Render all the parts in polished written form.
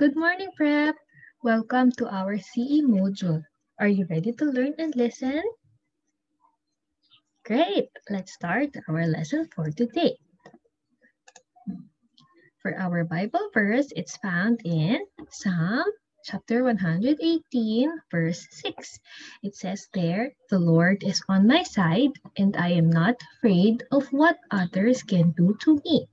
Good morning, Prep. Welcome to our CE module. Are you ready to learn and listen? Great. Let's start our lesson for today. For our Bible verse, it's found in Psalm chapter 118, verse 6. It says there, "The Lord is on my side, and I am not afraid of what others can do to me."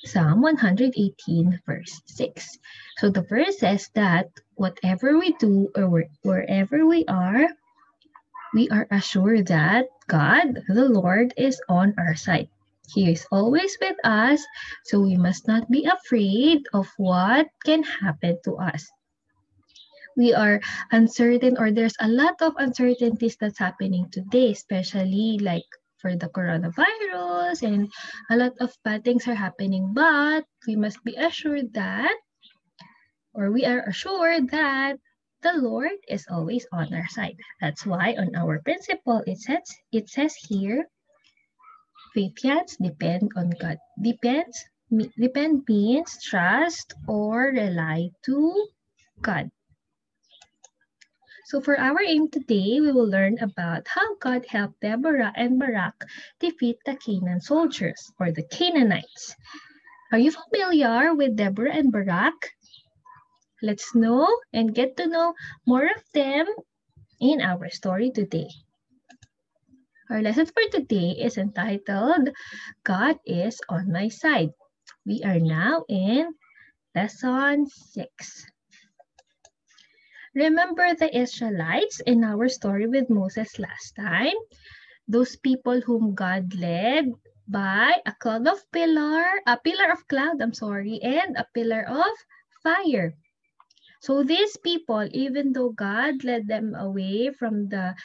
Psalm 118, verse 6. So the verse says that whatever we do or wherever we are assured that God, the Lord, is on our side. He is always with us, so we must not be afraid of what can happen to us. We are uncertain, or there's a lot of uncertainties that's happening today, especially like for the coronavirus, and a lot of bad things are happening, but we must be assured that, or we are assured that the Lord is always on our side. That's why on our principle it says here, faith depend on God. Depend means trust or rely to God. So for our aim today, we will learn about how God helped Deborah and Barak defeat the Canaan soldiers, or the Canaanites. Are you familiar with Deborah and Barak? Let's know and get to know more of them in our story today. Our lesson for today is entitled, God is on my side. We are now in lesson 6. Remember the Israelites in our story with Moses last time? Those people whom God led by a pillar of cloud, and a pillar of fire. So these people, even though God led them away from the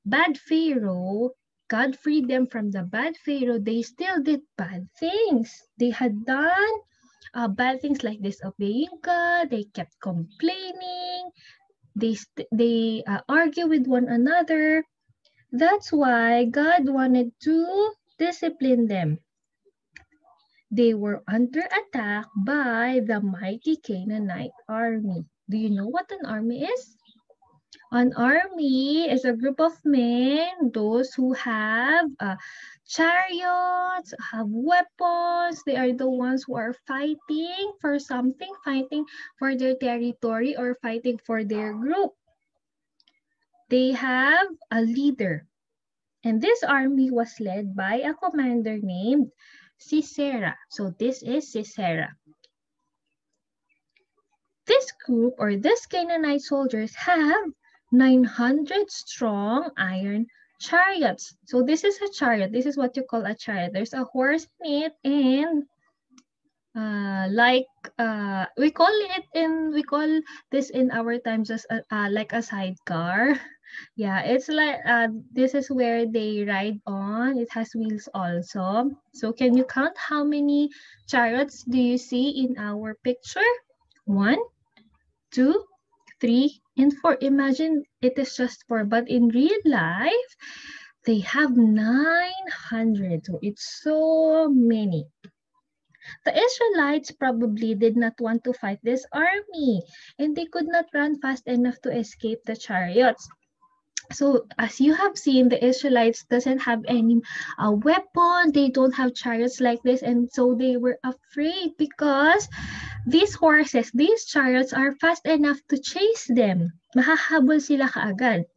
bad Pharaoh, God freed them from the bad Pharaoh, they still did bad things. They had done bad things like disobeying God, they kept complaining, they argue with one another. That's why God wanted to discipline them. They were under attack by the mighty Canaanite army. Do you know what an army is? An army is a group of men, those who have chariots, have weapons. They are the ones who are fighting for something, fighting for their territory or fighting for their group. They have a leader. And this army was led by a commander named Sisera. So this is Sisera. This group, or this Canaanite soldiers, have 900 strong iron chariots. So this is a chariot. This is what you call a chariot. There's a horse in it, and we call this in our times as like a sidecar. Yeah, it's like this is where they ride on. It has wheels also. So can you count how many chariots do you see in our picture? 1, 2, 3, and 4. Imagine it is just 4, but in real life, they have 900. So it's so many. The Israelites probably did not want to fight this army, and they could not run fast enough to escape the chariots. So as you have seen, the Israelites doesn't have any weapon. They don't have chariots like this, and so they were afraid because these horses, these chariots are fast enough to chase them. Mahahabol sila kaagad.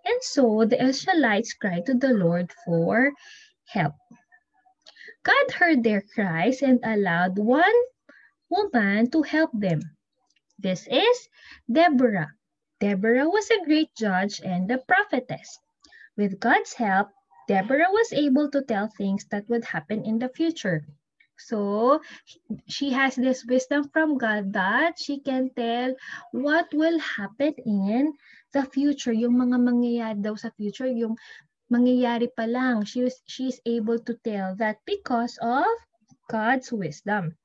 And so the Israelites cried to the Lord for help. God heard their cries and allowed one woman to help them. This is Deborah. Deborah was a great judge and a prophetess. With God's help, Deborah was able to tell things that would happen in the future. So she has this wisdom from God that she can tell what will happen in the future. Yung mga mangyayari daw sa future, yung mangyayari pa lang. She's able to tell that because of God's wisdom.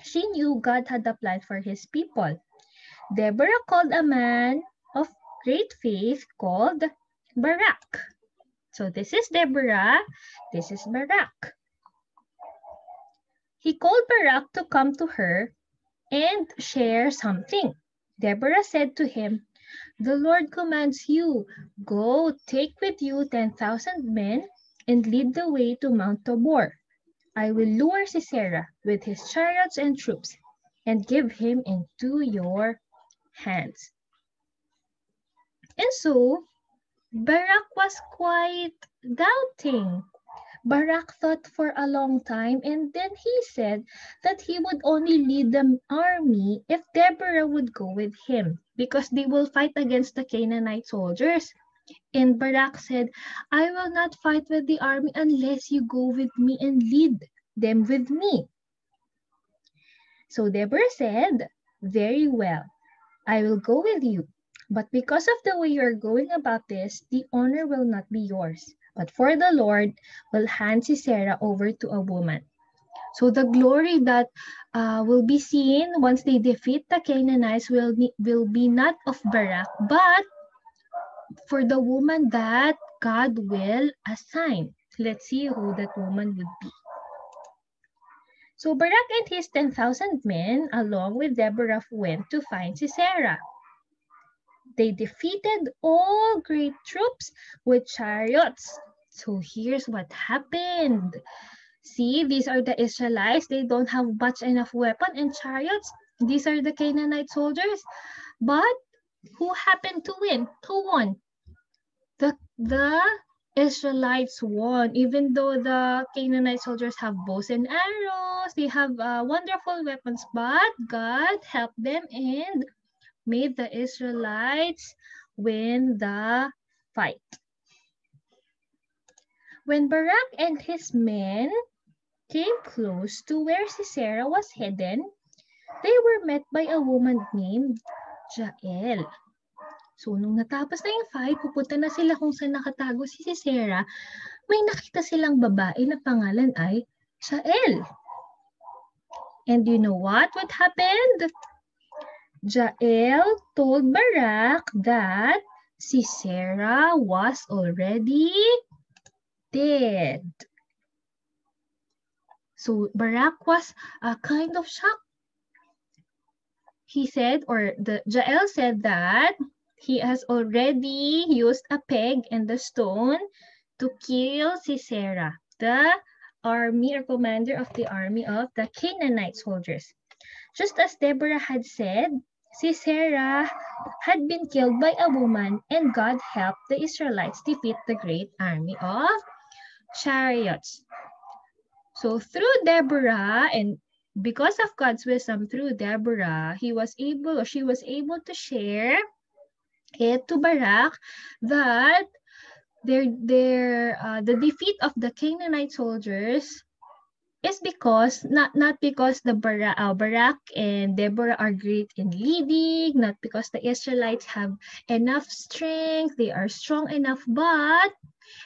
She knew God had a plan for his people. Deborah called a man of great faith called Barak. So this is Deborah, this is Barak. He called Barak to come to her and share something. Deborah said to him, "The Lord commands you, go, take with you 10,000 men and lead the way to Mount Tabor. I will lure Sisera with his chariots and troops and give him into your hands." And so Barak was quite doubting. Barak thought for a long time, and then he said that he would only lead the army if Deborah would go with him, because they will fight against the Canaanite soldiers. And Barak said, "I will not fight with the army unless you go with me and lead them with me." So Deborah said, "Very well, I will go with you. But because of the way you are going about this, the honor will not be yours. But for the Lord will hand Sisera over to a woman." So the glory that will be seen once they defeat the Canaanites will be not of Barak, but for the woman that God will assign. Let's see who that woman would be. So Barak and his 10,000 men, along with Deborah, went to find Sisera. They defeated all great troops with chariots. So here's what happened. See, these are the Israelites. They don't have much enough weapon and chariots. These are the Canaanite soldiers. But who happened to win? Who won? The Israelites won. Even though the Canaanite soldiers have bows and arrows, they have wonderful weapons, but God helped them and made the Israelites win the fight. When Barak and his men came close to where Sisera was hidden, they were met by a woman named Jael. So, nung natapos na yung fight, pupunta na sila kung saan nakatago si Sisera, may nakita silang babae na pangalan ay Jael. And you know what happened? Jael told Barak that Sisera was already dead. So Barak was kind of shocked. He said, Jael said that he has already used a peg and the stone to kill Sisera, the army or commander of the army of the Canaanite soldiers. Just as Deborah had said, Sisera had been killed by a woman, and God helped the Israelites defeat the great army of chariots. So through Deborah, and because of God's wisdom through Deborah, she was able to share it to Barak that the defeat of the Canaanite soldiers is because not because the Barak and Deborah are great in leading, not because the Israelites have enough strength, they are strong enough, but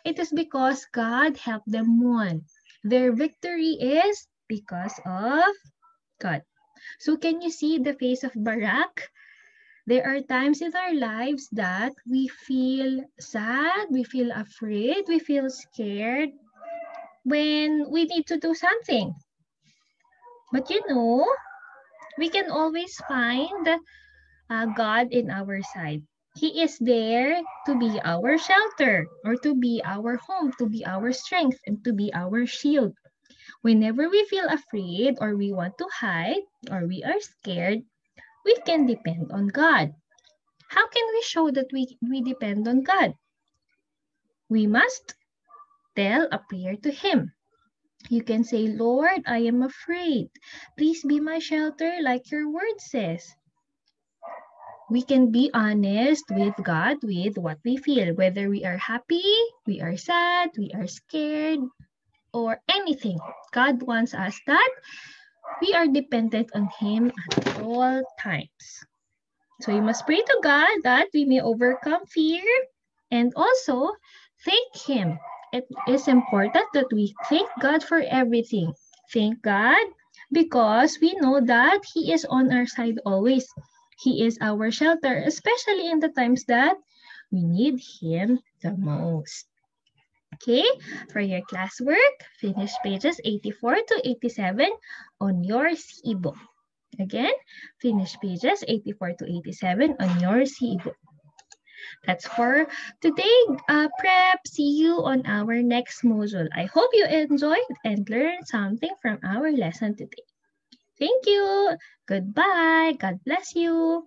it is because God helped them win. Their victory is because of God. So can you see the face of Barak? There are times in our lives that we feel sad, we feel afraid, we feel scared when we need to do something. But you know, we can always find God in our side. He is there to be our shelter or to be our home, to be our strength, and to be our shield. Whenever we feel afraid or we want to hide or we are scared, we can depend on God. How can we show that we depend on God? We must tell a prayer to Him. You can say, "Lord, I am afraid. Please be my shelter like your word says." We can be honest with God with what we feel, whether we are happy, we are sad, we are scared, or anything. God wants us that we are dependent on Him at all times. So you must pray to God that we may overcome fear and also thank Him. It is important that we thank God for everything. Thank God because we know that He is on our side always. He is our shelter, especially in the times that we need Him the most. Okay, for your classwork, finish pages 84 to 87 on your e-book. Again, finish pages 84 to 87 on your CE book. That's for today, prep. See you on our next module. I hope you enjoyed and learned something from our lesson today. Thank you. Goodbye. God bless you.